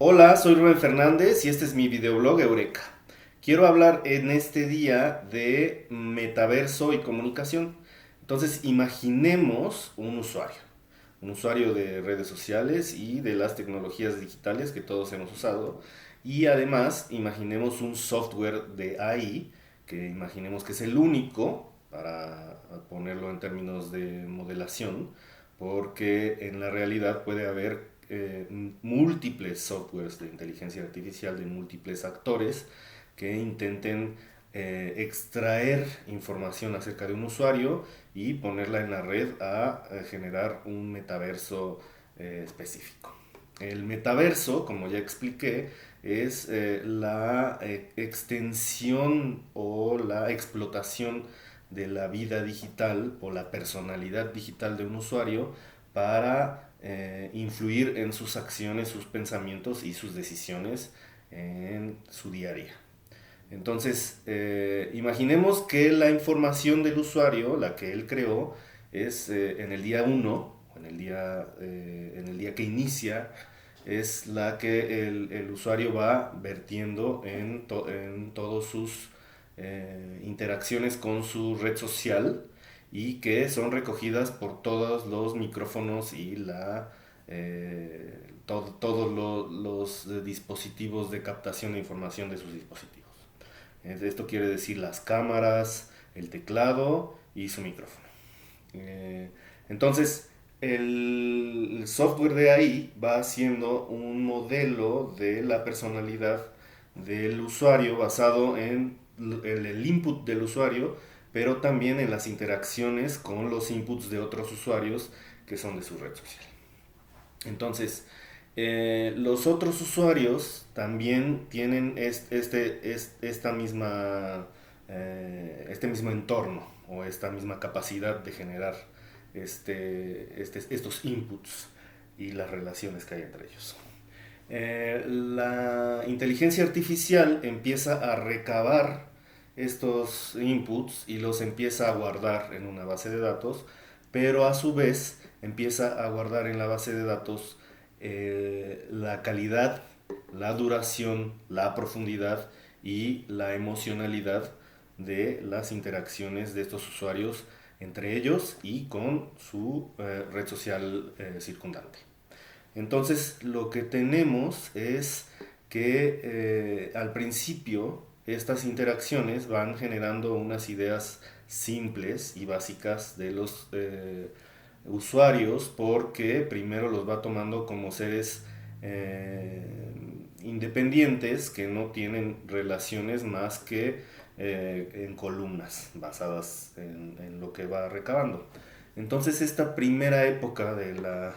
Hola, soy Rubén Fernández y este es mi videoblog Eureka. Quiero hablar en este día de metaverso y comunicación. Entonces, imaginemos un usuario de redes sociales y de las tecnologías digitales que todos hemos usado. Y además, imaginemos un software de AI que imaginemos que es el único, para ponerlo en términos de modelación, porque en la realidad puede haber múltiples softwares de inteligencia artificial de múltiples actores que intenten extraer información acerca de un usuario y ponerla en la red a generar un metaverso específico. El metaverso, como ya expliqué, es la extensión o la explotación de la vida digital o la personalidad digital de un usuario para influir en sus acciones, sus pensamientos y sus decisiones en su día a día. Entonces, imaginemos que la información del usuario, la que él creó, es en el día uno, o en el día que inicia, es la que el usuario va vertiendo en todas sus interacciones con su red social y que son recogidas por todos los micrófonos y todos los dispositivos de captación de información de sus dispositivos. Esto quiere decir las cámaras, el teclado y su micrófono. Eh, entonces, el software de ahí va haciendo un modelo de la personalidad del usuario basado en el input del usuario, pero también en las interacciones con los inputs de otros usuarios que son de su red social. Entonces, los otros usuarios también tienen este mismo entorno o esta misma capacidad de generar estos inputs y las relaciones que hay entre ellos. La inteligencia artificial empieza a recabar estos inputs y los empieza a guardar en una base de datos, pero a su vez empieza a guardar en la base de datos la calidad, la duración, la profundidad y la emocionalidad de las interacciones de estos usuarios entre ellos y con su red social circundante. Entonces lo que tenemos es que al principio estas interacciones van generando unas ideas simples y básicas de los usuarios porque primero los va tomando como seres independientes que no tienen relaciones más que en columnas basadas en lo que va recabando. Entonces esta primera época de la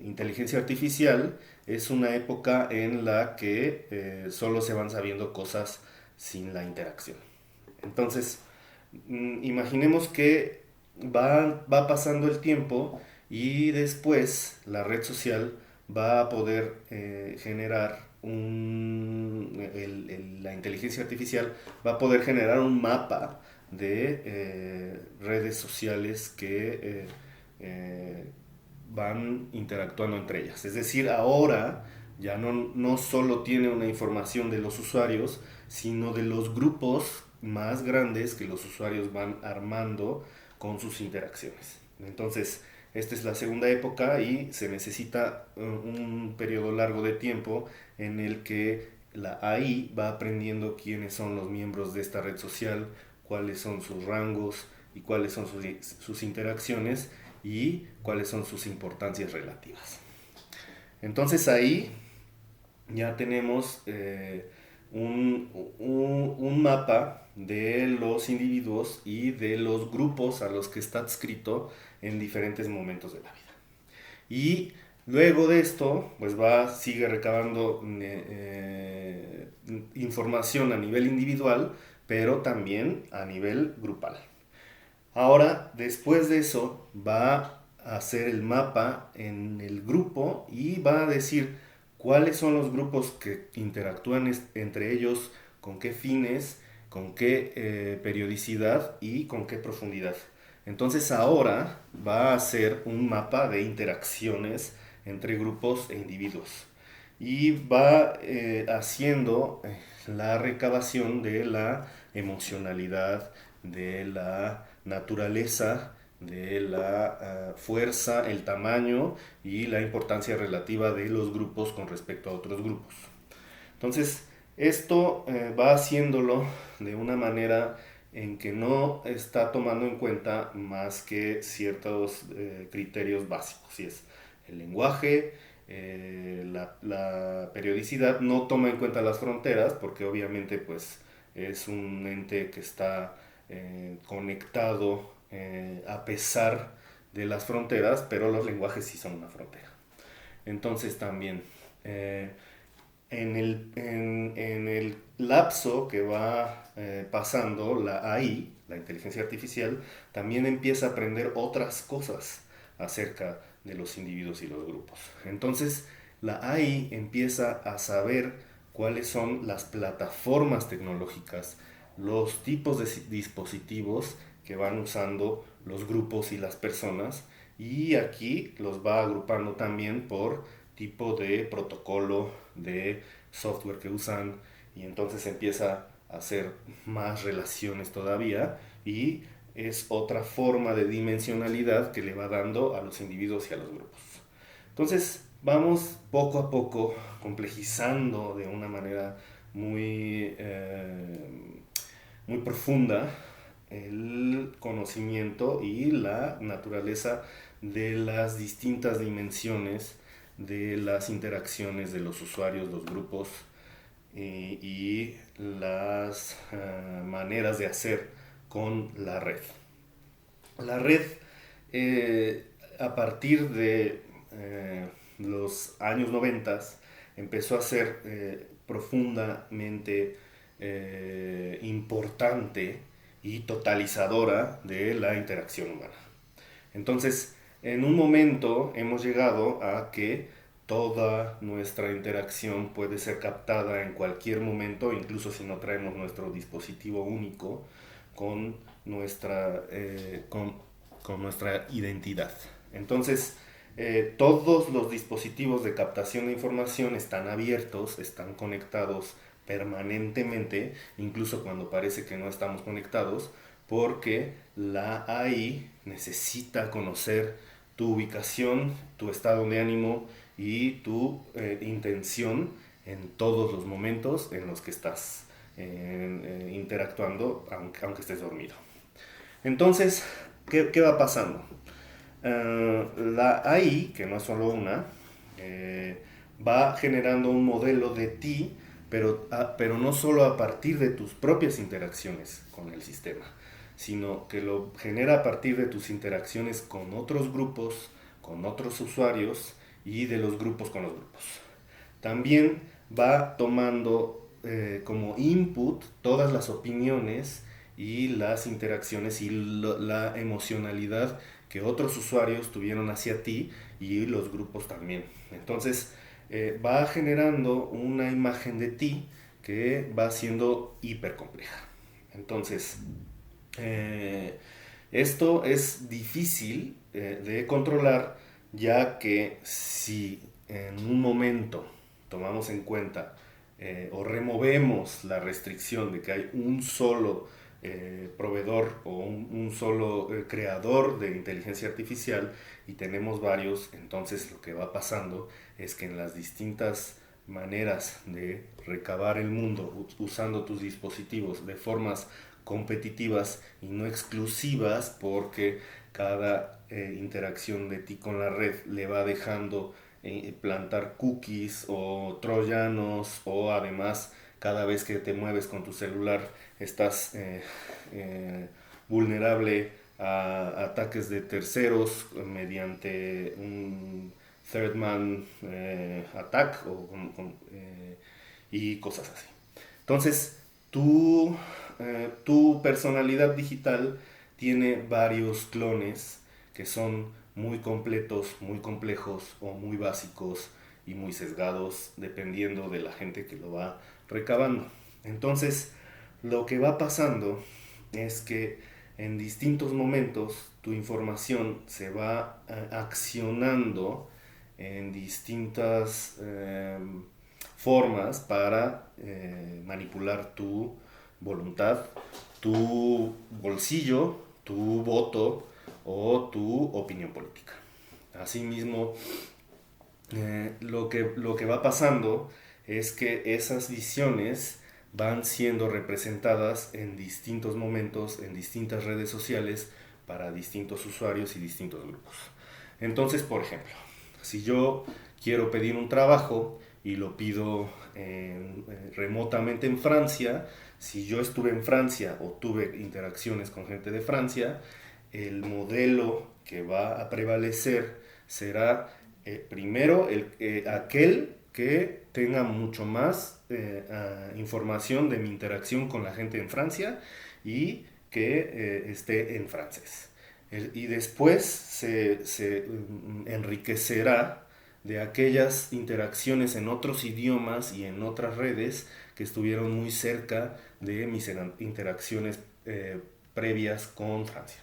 inteligencia artificial es una época en la que solo se van sabiendo cosas sin la interacción. Entonces, imaginemos que va pasando el tiempo y después la red social va a poder generar la inteligencia artificial va a poder generar un mapa de redes sociales que eh, van interactuando entre ellas. Es decir, ahora ya no solo tiene una información de los usuarios, sino de los grupos más grandes que los usuarios van armando con sus interacciones. Entonces, esta es la segunda época y se necesita un periodo largo de tiempo en el que la AI va aprendiendo quiénes son los miembros de esta red social, cuáles son sus rangos y cuáles son sus interacciones y cuáles son sus importancias relativas. Entonces ahí ya tenemos un mapa de los individuos y de los grupos a los que está adscrito en diferentes momentos de la vida. Y luego de esto, pues sigue recabando información a nivel individual, pero también a nivel grupal. Ahora, después de eso, va a hacer el mapa en el grupo y va a decir cuáles son los grupos que interactúan entre ellos, con qué fines, con qué periodicidad y con qué profundidad. Entonces ahora va a hacer un mapa de interacciones entre grupos e individuos. y va haciendo la recabación de la emocionalidad, de la naturaleza, de la fuerza, el tamaño y la importancia relativa de los grupos con respecto a otros grupos. Entonces, esto va haciéndolo de una manera en que no está tomando en cuenta más que ciertos criterios básicos, y es el lenguaje, la periodicidad, no toma en cuenta las fronteras, porque obviamente pues es un ente que está conectado a pesar de las fronteras, pero los lenguajes sí son una frontera. Entonces también en el lapso que va pasando la AI, la inteligencia artificial, también empieza a aprender otras cosas acerca de los individuos y los grupos. Entonces, la AI empieza a saber cuáles son las plataformas tecnológicas, los tipos de dispositivos que van usando los grupos y las personas, y aquí los va agrupando también por tipo de protocolo, de software que usan, y entonces empieza a hacer más relaciones todavía, y es otra forma de dimensionalidad que le va dando a los individuos y a los grupos. Entonces vamos poco a poco complejizando de una manera muy, muy profunda el conocimiento y la naturaleza de las distintas dimensiones de las interacciones de los usuarios, los grupos y las maneras de hacer con la red. La red, a partir de los años 90, empezó a ser profundamente importante y totalizadora de la interacción humana. Entonces, en un momento hemos llegado a que toda nuestra interacción puede ser captada en cualquier momento, incluso si no traemos nuestro dispositivo único con con nuestra identidad. Entonces, todos los dispositivos de captación de información están abiertos, están conectados permanentemente, incluso cuando parece que no estamos conectados, porque la AI necesita conocer tu ubicación, tu estado de ánimo y tu intención en todos los momentos en los que estás interactuando, aunque estés dormido. Entonces, ¿qué va pasando? La AI, que no es solo una, va generando un modelo de ti, pero no solo a partir de tus propias interacciones con el sistema, sino que lo genera a partir de tus interacciones con otros grupos, con otros usuarios y de los grupos con los grupos. También va tomando como input todas las opiniones y las interacciones y la emocionalidad que otros usuarios tuvieron hacia ti y los grupos también. Entonces va generando una imagen de ti que va siendo hiper compleja. Entonces, eh, esto es difícil de controlar, ya que si en un momento tomamos en cuenta o removemos la restricción de que hay un solo proveedor o un solo creador de inteligencia artificial y tenemos varios, entonces lo que va pasando es que en las distintas maneras de recabar el mundo usando tus dispositivos de formas competitivas y no exclusivas, porque cada interacción de ti con la red le va dejando plantar cookies o troyanos, o además cada vez que te mueves con tu celular estás vulnerable a ataques de terceros mediante un third man attack y cosas así. Entonces, tu personalidad digital tiene varios clones que son muy completos, muy complejos o muy básicos y muy sesgados dependiendo de la gente que lo va recabando. Entonces, lo que va pasando es que en distintos momentos tu información se va accionando en distintas formas para manipular tu voluntad, tu bolsillo, tu voto o tu opinión política. Asimismo, lo que va pasando es que esas visiones van siendo representadas en distintos momentos, en distintas redes sociales, para distintos usuarios y distintos grupos. Entonces, por ejemplo, si yo quiero pedir un trabajo y lo pido remotamente en Francia, si yo estuve en Francia o tuve interacciones con gente de Francia, el modelo que va a prevalecer será primero aquel que tenga mucho más información de mi interacción con la gente en Francia y que esté en francés. Y después se enriquecerá de aquellas interacciones en otros idiomas y en otras redes que estuvieron muy cerca de mis interacciones previas con Francia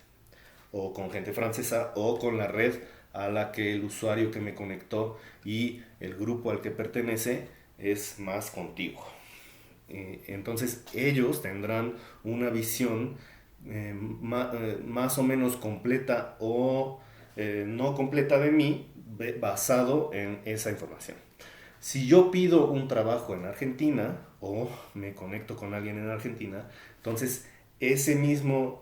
o con gente francesa o con la red a la que el usuario que me conectó y el grupo al que pertenece es más contiguo. Entonces ellos tendrán una visión más o menos completa o no completa de mí basado en esa información. Si yo pido un trabajo en Argentina o me conecto con alguien en Argentina, entonces ese mismo,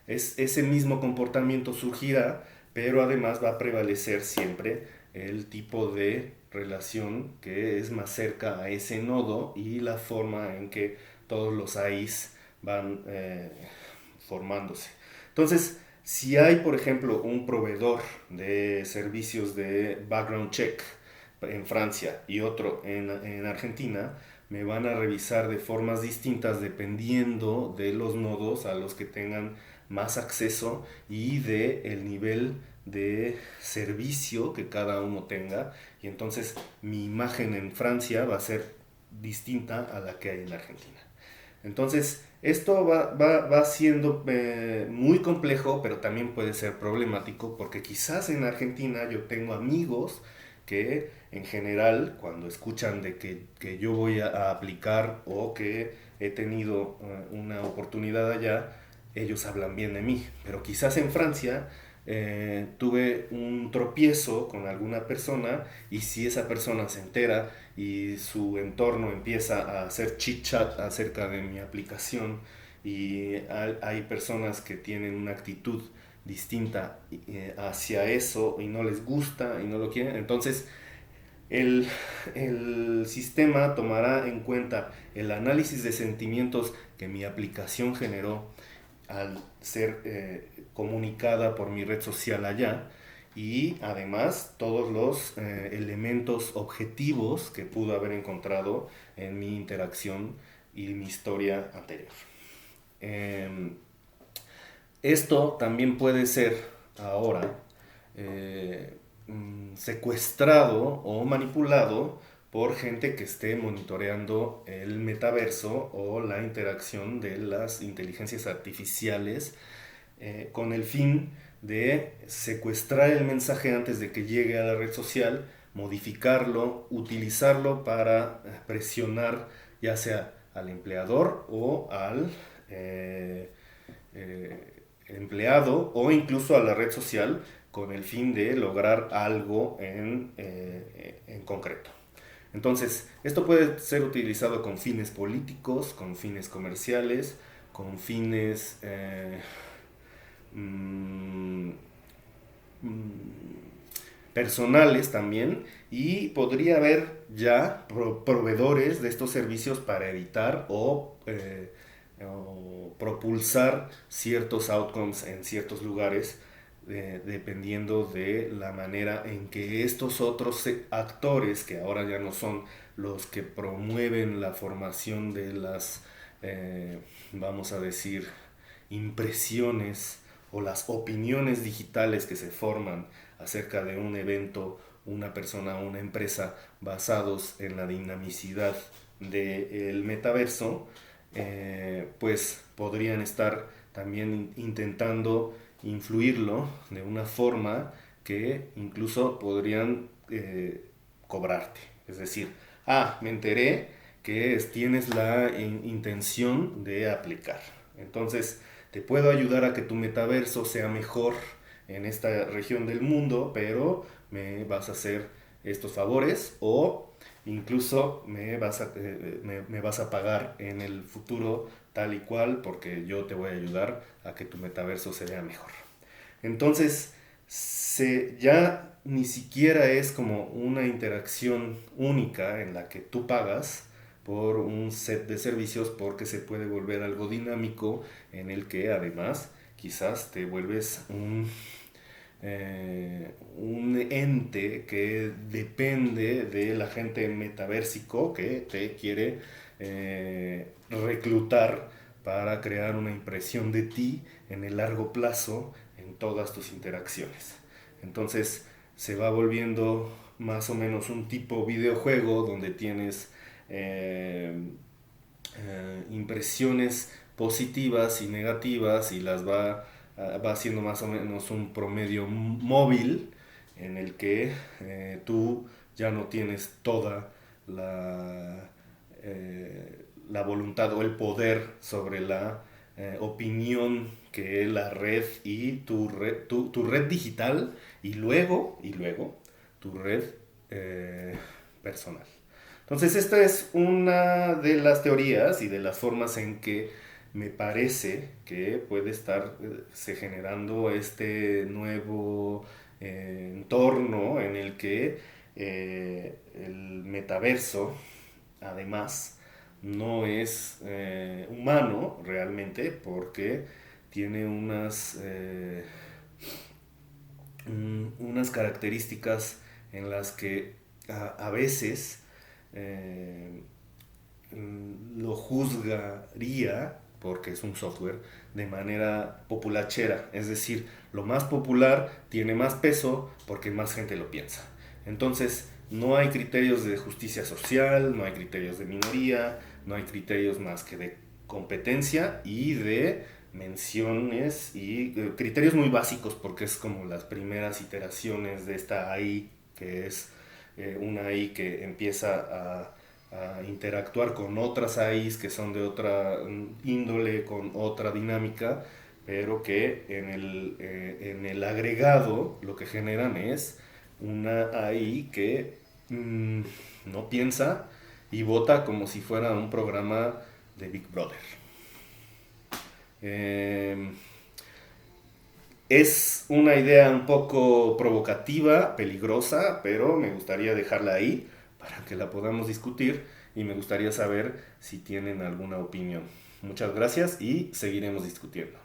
ese mismo comportamiento surgirá, pero además va a prevalecer siempre el tipo de relación que es más cerca a ese nodo y la forma en que todos los AIs van formándose. Entonces, si hay, por ejemplo, un proveedor de servicios de background check en Francia y otro en Argentina, me van a revisar de formas distintas dependiendo de los nodos a los que tengan más acceso y de el nivel de servicio que cada uno tenga. Y entonces mi imagen en Francia va a ser distinta a la que hay en Argentina. Entonces, esto va siendo muy complejo, pero también puede ser problemático porque quizás en Argentina yo tengo amigos que en general cuando escuchan de que yo voy a aplicar o que he tenido una oportunidad allá, ellos hablan bien de mí. Pero quizás en Francia tuve un tropiezo con alguna persona y si esa persona se entera y su entorno empieza a hacer chit chat acerca de mi aplicación y hay personas que tienen una actitud distinta hacia eso y no les gusta y no lo quieren, entonces el, el sistema tomará en cuenta el análisis de sentimientos que mi aplicación generó al ser comunicada por mi red social allá y además todos los elementos objetivos que pudo haber encontrado en mi interacción y mi historia anterior. Eh, Esto también puede ser ahora secuestrado o manipulado por gente que esté monitoreando el metaverso o la interacción de las inteligencias artificiales con el fin de secuestrar el mensaje antes de que llegue a la red social, modificarlo, utilizarlo para presionar ya sea al empleador o al empleado o incluso a la red social con el fin de lograr algo en concreto. Entonces, esto puede ser utilizado con fines políticos, con fines comerciales, con fines mm, personales también y podría haber ya proveedores de estos servicios para evitar o propulsar ciertos outcomes en ciertos lugares dependiendo de la manera en que estos otros actores que ahora ya no son los que promueven la formación de las vamos a decir impresiones o las opiniones digitales que se forman acerca de un evento, una persona o una empresa basados en la dinamicidad del metaverso, pues podrían estar también intentando influirlo de una forma que incluso podrían cobrarte. Es decir, me enteré que tienes la intención de aplicar. Entonces, te puedo ayudar a que tu metaverso sea mejor en esta región del mundo, pero me vas a hacer estos favores o incluso me vas a pagar en el futuro tal y cual porque yo te voy a ayudar a que tu metaverso se vea mejor. Entonces, ya ni siquiera es como una interacción única en la que tú pagas por un set de servicios porque se puede volver algo dinámico en el que además quizás te vuelves un ente que depende del agente metaversico que te quiere reclutar para crear una impresión de ti en el largo plazo en todas tus interacciones. Entonces se va volviendo más o menos un tipo videojuego donde tienes impresiones positivas y negativas y va haciendo más o menos un promedio móvil en el que tú ya no tienes toda la, la voluntad o el poder sobre la opinión que la red y tu red digital y luego tu red personal. Entonces, esta es una de las teorías y de las formas en que me parece que puede estar se generando este nuevo entorno en el que el metaverso, además, no es humano realmente porque tiene unas características en las que a veces eh, lo juzgaría, porque es un software, de manera populachera. Es decir, lo más popular tiene más peso porque más gente lo piensa. Entonces, no hay criterios de justicia social, no hay criterios de minoría, no hay criterios más que de competencia y de menciones y criterios muy básicos porque es como las primeras iteraciones de esta AI que es una AI que empieza a interactuar con otras AIs que son de otra índole, con otra dinámica, pero que en el agregado lo que generan es una AI que no piensa y vota como si fuera un programa de Big Brother. Eh, es una idea un poco provocativa, peligrosa, pero me gustaría dejarla ahí para que la podamos discutir y me gustaría saber si tienen alguna opinión. Muchas gracias y seguiremos discutiendo.